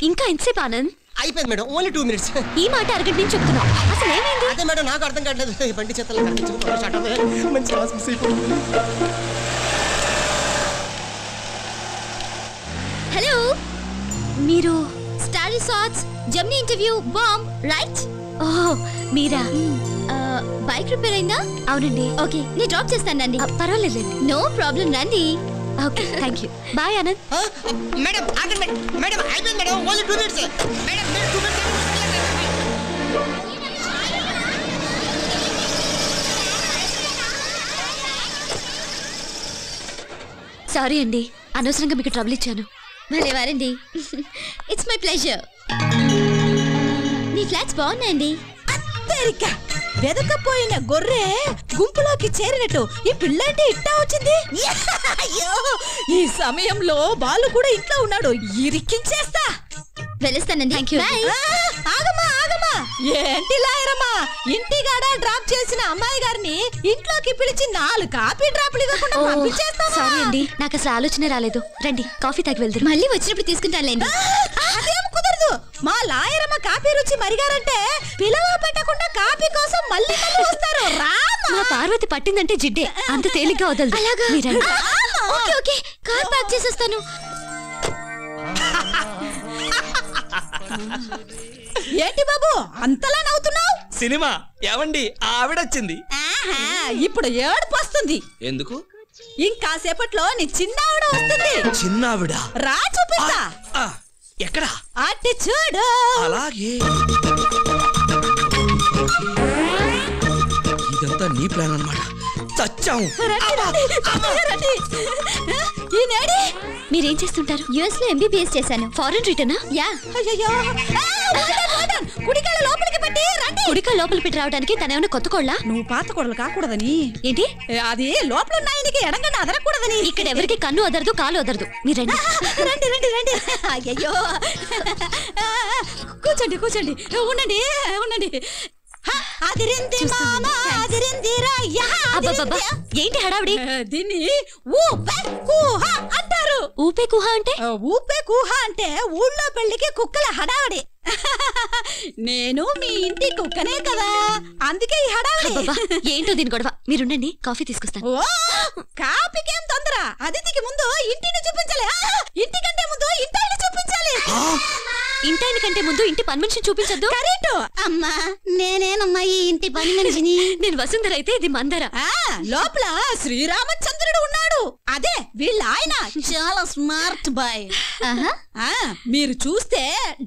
ఇంకా ఎంతసేపు ఆనంద్? అయిపోయింది మేడం, ఓన్లీ 2 minutes. ఈ మాట అరగంట నుంచి చెప్తున్నా, అసలు ఏమైంది? అదే మేడం నాకు అర్థం కావట్లేదు. బండి చేతలు మంచి మిస్ అయిపోతుంది. హలో, మీరు స్టార్ రిసార్ట్స్ జమ్ని ఇంటర్వ్యూ బాంబ్ రైట్? ఓహ్ మీరా? బైక్ రిపేర్ అయిందా? అవునండి. ఓకే, నేను డ్రాప్ చేస్తానండి. పర్వాలేదు, నో ప్రాబ్లం, రండి. Okay, thank you. Bye Anand. Madam ఆగండి మేడం, అయిపోయింది madam, only 2 minutes. Madam 2 minutes. Sorry అండి, అనవసరంగా మీకు ట్రబుల్ ఇచ్చాను. భలే వారండి. It's my pleasure. మీ ఫ్లాట్స్ బాగున్నాయండి. అత్తరికా వెదకపోయిన గొర్రె గుంపులోకి చేరినట్టు ఈ పిల్లంటే ఇట్టా వచ్చింది. అయ్యో, ఈ సమయంలో బాలు కూడా ఇంట్లో ఉన్నాడు, ఇరికించేస్తా. వెళ్ళొస్తానండి. Thank you. ఆగమ్మా ఆగమ్మా, ఏంటి లాయరమ్మా, ఇంటిగాడ డ్రాప్ చేసిన అమ్మాయి గారిని ఇంట్లోకి పిలిచి 4 కాఫీ డ్రాప్లు ఇవ్వకుండా పంపించేస్తావా? సారీ అండి, నాకు అసలు ఆలోచన రాలేదు. రండి కాఫీ తాగి వెళ్దాం. మళ్ళీ వచ్చినప్పుడు తీసుకుంటానులేండి. అదేం కుదరదు, మా లాయరమ్మ కాఫీ రుచి మరిగారంటే పిలవ పెట్టకుండా కాఫీ కోసం మళ్ళీ వస్తారు. మా పార్వతి పట్టిందంటే జిడ్డే, అంత తేలిగ్గా వదలదు. ఓకే ఓకే, కార్ పార్క్ చేసేస్తాను. ఏంటి బాబు అంతలా నవ్వుతున్నావు? సినిమా ఏమండి, ఆవిడొచ్చింది. ఇప్పుడు ఏడుపు వస్తుంది. ఎందుకు? ఇంకాసేపట్లో నీ చిన్నావిడ వస్తుంది. చిన్నావిడ? రా చూపిస్తా. ఎక్కడా? అట్టి చూడు. అలాగే. ఇదంతా నీ ప్లాన్ అన్నమాట. చచ్చాం. మీరేం చేస్తుంటారు? యుఎస్ లో ఎంబీబీఎస్ చేశాను. ఫారెన్ రిటర్నా? యా. అయ్యో, కుడికాళ్ళ లోపలికి పెట్టి రండి. కుడికాళ్ళ లోపలికి పెట్టి రావడానికి తనేమన్నా కొత్త కోళ్ళ? నువ్వు పాత కోడలు కాకూడదని. ఏంటి? అది లోపల ఉన్న ఆయనకి ఎడంగండి అదరకూడదని. ఇక్కడ ఎవరికి కన్ను వదరదు, కాలు వదరదు. మీరు రండి. రండి రండి రండి. అయ్యో, కూర్చోండి కూర్చోండి, ఉండండి ఉండండి. అదిరింది మామా, అదిరింది రాయ్యా. అబ్బబ్బబ్బా, ఏంటి హడావిడి? దీన్ని ఊపే కూహ అంటారు. ఊపే కుహ అంటే? ఊపే కూహ అంటే ఊళ్ళో పెళ్లికి కుక్కల హడావిడి. నేను మీ ఇంటి కుక్కనే కదా, అందుకే ఈ హడావిడి. ఏంటో దీని గొడవ. మీరుండండి, కాఫీ తీసుకొస్తాను. ఓ, కాఫీకేం తొందర, అతిథికి ముందు ఇంటిని చూపించాలి. ఇంటికంటే ముందు ఇంటాన్ని చూపించాలి. ఇంటాయన కంటే ముందు ఇంటి పని మనిషిని చూపించద్దు. కరెక్ట్. అమ్మా, నేనేనమ్మా ఈ ఇంటి పని మనిషిని. నేను వసుంధర అయితే ఇది మందర. లోపల శ్రీరామచంద్రుడు ఉన్నాడు, అదే వీళ్ళ ఆయన. చాలా స్మార్ట్ బాయ్. మీరు చూస్తే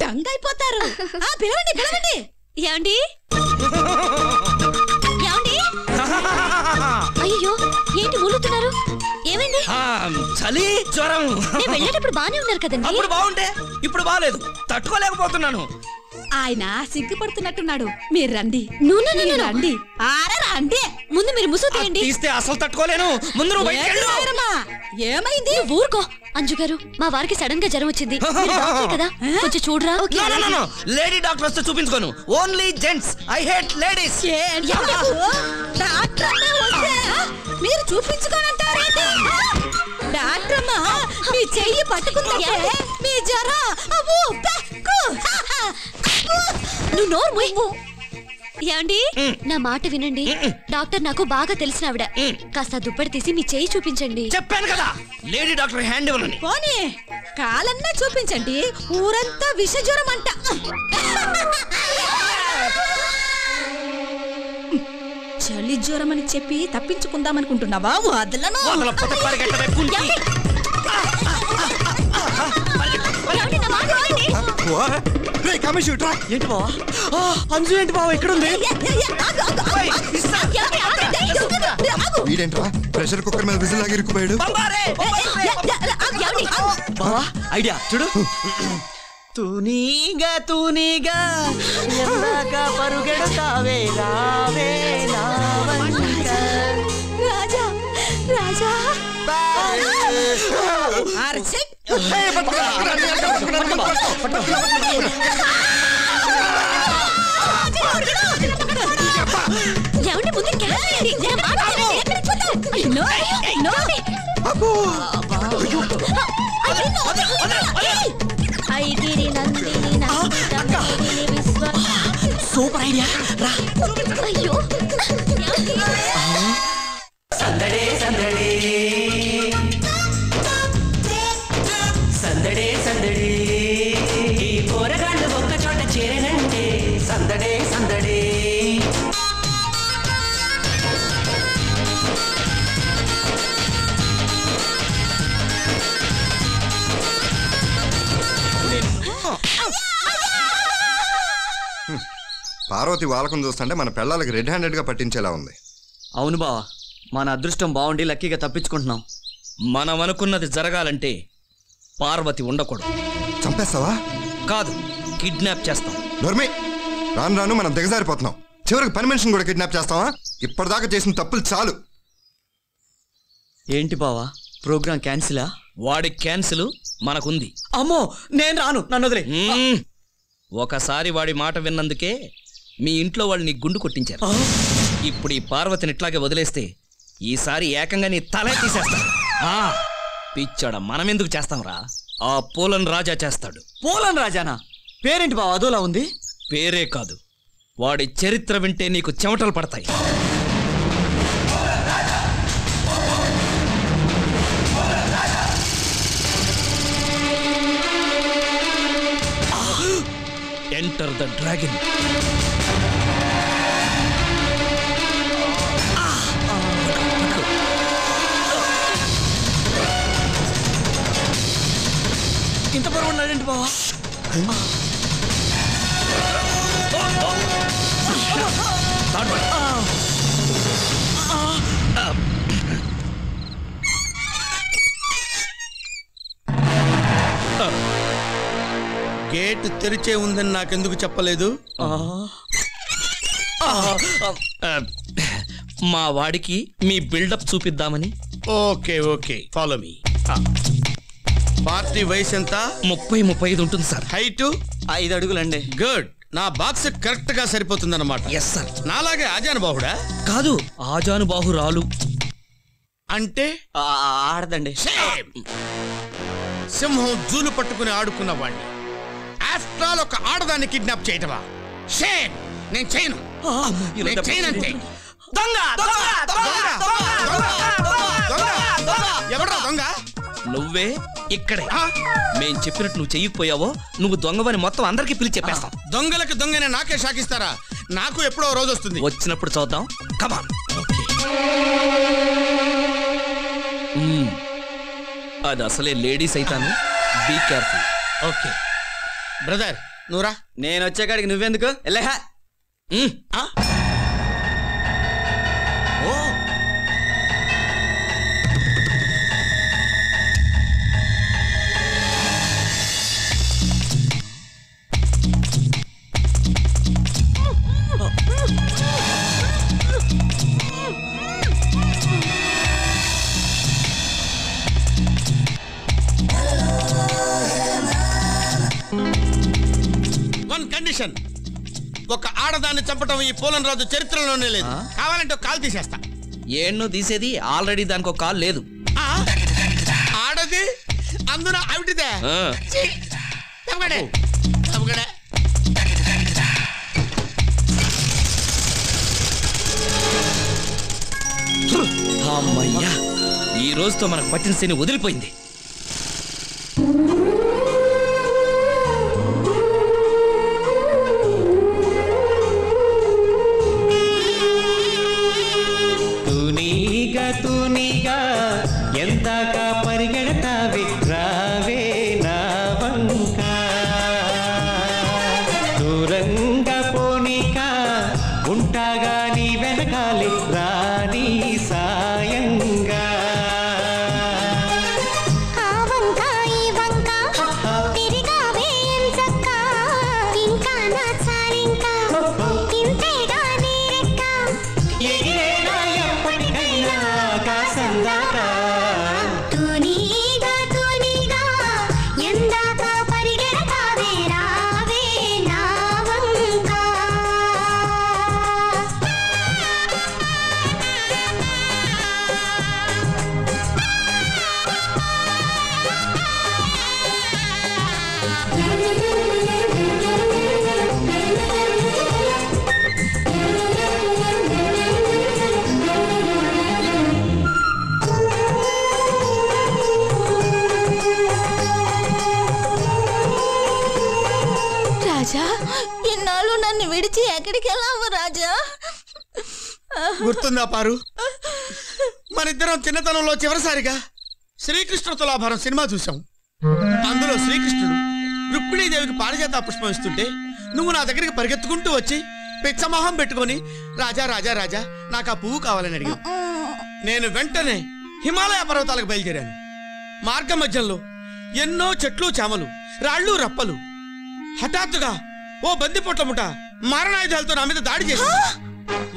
డంగైపోతారు. పిలవండి పిలవండి. ఏమండి? ఏమండి? అయ్యో, ఏంటి ఊలుతున్నారు? ఏమైంది? చలి, జ్వరం. నేను వెళ్ళేటప్పుడు బానే ఉన్నారు కదండి. అప్పుడు బాగుంటే ఇప్పుడు బాగాలేదు, తట్టుకోలేకపోతున్నాను. ఆయన సిగ్గుపడుతున్నట్టున్నాడు. మీరు రండి. రండి. రండి. ముందు మీరు ముసు తీయండి. తీస్తే అసలు తట్టుకోలేను. ముందు నువ్వు బయటికి వెళ్ళు. ఏమైంది? ఊరుకో. అంజు గారు, మా వారికి సడన్ గా జ్వరం వచ్చింది. కదా, కొంచెం చూడరా. లేడీ డాక్టర్ వస్తే చూపించుకోను, only gents. I hate ladies. మీరు చూపించుకోనంటారేంటి? డాక్టర్ అమ్మా, మీ చెయ్యి పట్టుకుంటే మీ జ్వరం. నువ్వు నోరు మూయ్. ఏమండి, నా మాట వినండి. డాక్టర్ నాకు బాగా తెలిసిన ఆవిడ. కాస్త దుప్పటి తీసి మీ చెయ్యి చూపించండి. చెప్పాను కదా, లేడీ డాక్టర్ హ్యాండ్ ఇవ్వనని. పోనీ కాలన్నా చూపించండి, ఊరంతా విష జ్వరం అంట. చలి జ్వరం అని చెప్పి తప్పించుకుందామనుకుంటున్నావా? వదలను. ఏంటి బావా? అంజు ఏంటి బావా ఇక్కడ ఉంది? వీడేంట్రా ప్రెషర్ కుక్కర్ మీద విజిల్ లాగా ఇరుక్కుపోయాడు. బావా ఐడియా చూడు. తూనీగా తూనీగా ఎందాక పరుగెడతావే రావే నా వంక. రాజా రాజా ఏమండి, ముందు ఐగిరి నంద ఐడియా రా. అయ్యో సందడే సందడే సందడే సందడే ఈ కూరగాళ్ళు ఒక్క చోట చేరనంటే సందడే సందడే. పార్వతి వాలకం చూస్తుంటే మన పిల్లలకి రెడ్ హ్యాండెడ్ గా పట్టించేలా ఉంది. అవును బావా, మన అదృష్టం బాగుండి లక్కీగా తప్పించుకుంటున్నాం. మనం అనుకున్నది జరగాలంటే పార్వతి ఉండకూడదు. చంపేస్తావా? కాదు, కిడ్నాప్ చేస్తాం. నోర్మి, రాను రాను మనం దిగజారిపోతున్నాం. చివరికి పని మనిషిని కూడా కిడ్నాప్ చేస్తావా? ఇప్పటిదాకా చేసిన తప్పులు చాలు. ఏంటి బావా, ప్రోగ్రాం క్యాన్సిలా? వాడి క్యాన్సిల్ మనకుంది. అమ్మో, నేను రాను, నన్ను వదిలే. ఒకసారి వాడి మాట విన్నందుకే మీ ఇంట్లో వాళ్ళు నీ గుండు కొట్టించారు. ఇప్పుడు ఈ పార్వతిని ఇట్లాగే వదిలేస్తే ఈసారి ఏకంగా నీ తలే తీసేస్తా. పిచ్చాడ, మనమెందుకు చేస్తాంరా? ఆ పోలన్ రాజా చేస్తాడు. పోలన్ రాజానా? పేరేంటి బావ అదోలా ఉంది? పేరే కాదు, వాడి చరిత్ర వింటే నీకు చెమటలు పడతాయి. Enter the dragon. ఇంత బరువు ఉన్నాడేంటి బావా? గేట్ తెరిచే ఉందని నాకెందుకు చెప్పలేదు? మా వాడికి మీ బిల్డప్ చూపిద్దామని. Okay okay, follow me. Party వయసు ఎంత? 30-35 ఉంటుంది సార్. హైట్ 5 అడుగులండి. గుడ్. నా బాక్స్ కరెక్ట్ గా సరిపోతుందన్నమాట. Yes sir. నాలాగే ఆజానుబాహుడా? కాదు, ఆజానుబాహురాలు. అంటే ఆడదండి. సింహం జూలు పట్టుకుని ఆడుకున్న వాడిని ఆఫ్టర్ ఆల్ ఒక ఆడదాన్ని కిడ్నాప్ చేయటమా? షేమ్. నేను చేయను, నేను చేయనంతే. ఎవడా దొంగ? నువ్వే. ఇక్కడే మేం చెప్పినట్టు నువ్వు చెయ్యకపోయావో నువ్వు దొంగవని మొత్తం అందరికి పిలిచి చెప్పేస్తాం. దొంగలకు దొంగనే నాకే షాకిస్తారా? నాకు ఎప్పుడో రోజు వస్తుంది. వచ్చినప్పుడు చూద్దాం. కమాన్. అది అసలే లేడీస్ అయితాను. Be careful. ఓకే బ్రదర్, నువ్వురా. నేను వచ్చేకాడికి నువ్వెందుకు? వెళ్ళహా. ఓ, వన్ కండిషన్. ఒక ఆడదాన్ని చంపటం ఈ పోలన్ రాజు చరిత్రలోనే లేదు. కావాలంటే ఒక కాలు తీసేస్తా. ఏన్నో తీసేది? ఆల్రెడీ దానికి ఒక కాల్ లేదు. ఆడది అందులో ఆవిటిదే. అమ్మయ్యా, ఈ రోజుతో మనకు పట్టిన శని వదిలిపోయింది. తూనీగా ఎందాక పరిగెడతావే, రావే నా వంక. దూరంగా పోనీక ఉంటాగా నీ వెనకాలే రాణి సాయంగా. రాజా ఇన్నాళ్ళు నన్ను విడిచి ఎక్కడికి వెళ్ళావు రాజా? గుర్తుందా పారు? మనిద్దరం చిన్నతనంలో చివరిసారిగా శ్రీకృష్ణ తులాభారం సినిమా చూసాం. అందులో శ్రీకృష్ణుడు రుక్మిణీదేవికి పారిజాత పుష్పం ఇస్తుంటే నువ్వు నా దగ్గరికి పరిగెత్తుకుంటూ వచ్చి పిచ్చమొహం పెట్టుకొని రాజా రాజా రాజా నాకు ఆ పువ్వు కావాలని అడిగావు. నేను వెంటనే హిమాలయ పర్వతాలకు బయలుదేరాను. మార్గం మధ్యంలో ఎన్నో చెట్లు చేమలు, రాళ్ళు రప్పలు. హఠాత్తుగా ఓ బందిపోట్ల ముఠ మారణాయుధాలతో నా మీద దాడి చేసింది.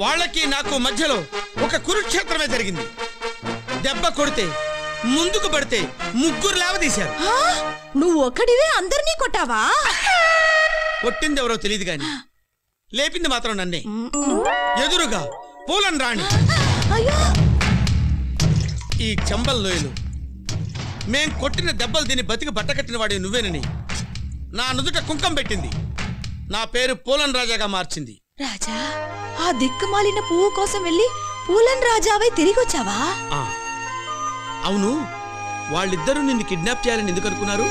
వాళ్ళకి నాకు మధ్యలో ఒక కురుక్షేత్రమే జరిగింది. దెబ్బ కొడితే ముందుకు పడితే ముగ్గురు లేవదీశారు. నువ్వు ఒక్కడివే అందరినీ కొట్టావా? కొట్టింది ఎవరో తెలియదు గాని లేపింది మాత్రం నన్నే. ఎదురుగా పూలన్ రాణి. ఈ చంబల్ లోయలు మేం కొట్టిన దెబ్బలు దీన్ని బతికి బట్టకట్టిన వాడి నువ్వేనని నా నుదుట కుంకం పెట్టింది. నా పేరు పూలన్ రాజాగా మార్చింది. రాజా, ఆ దిక్కుమాలిన పువ్వు కోసం వెళ్ళి పూలన్ రాజావై తిరిగి వచ్చావా? అవును, వాళ్ళిద్దరూ నిన్ను కిడ్నాప్ చేయాలని ఎందుకు అనుకున్నారు?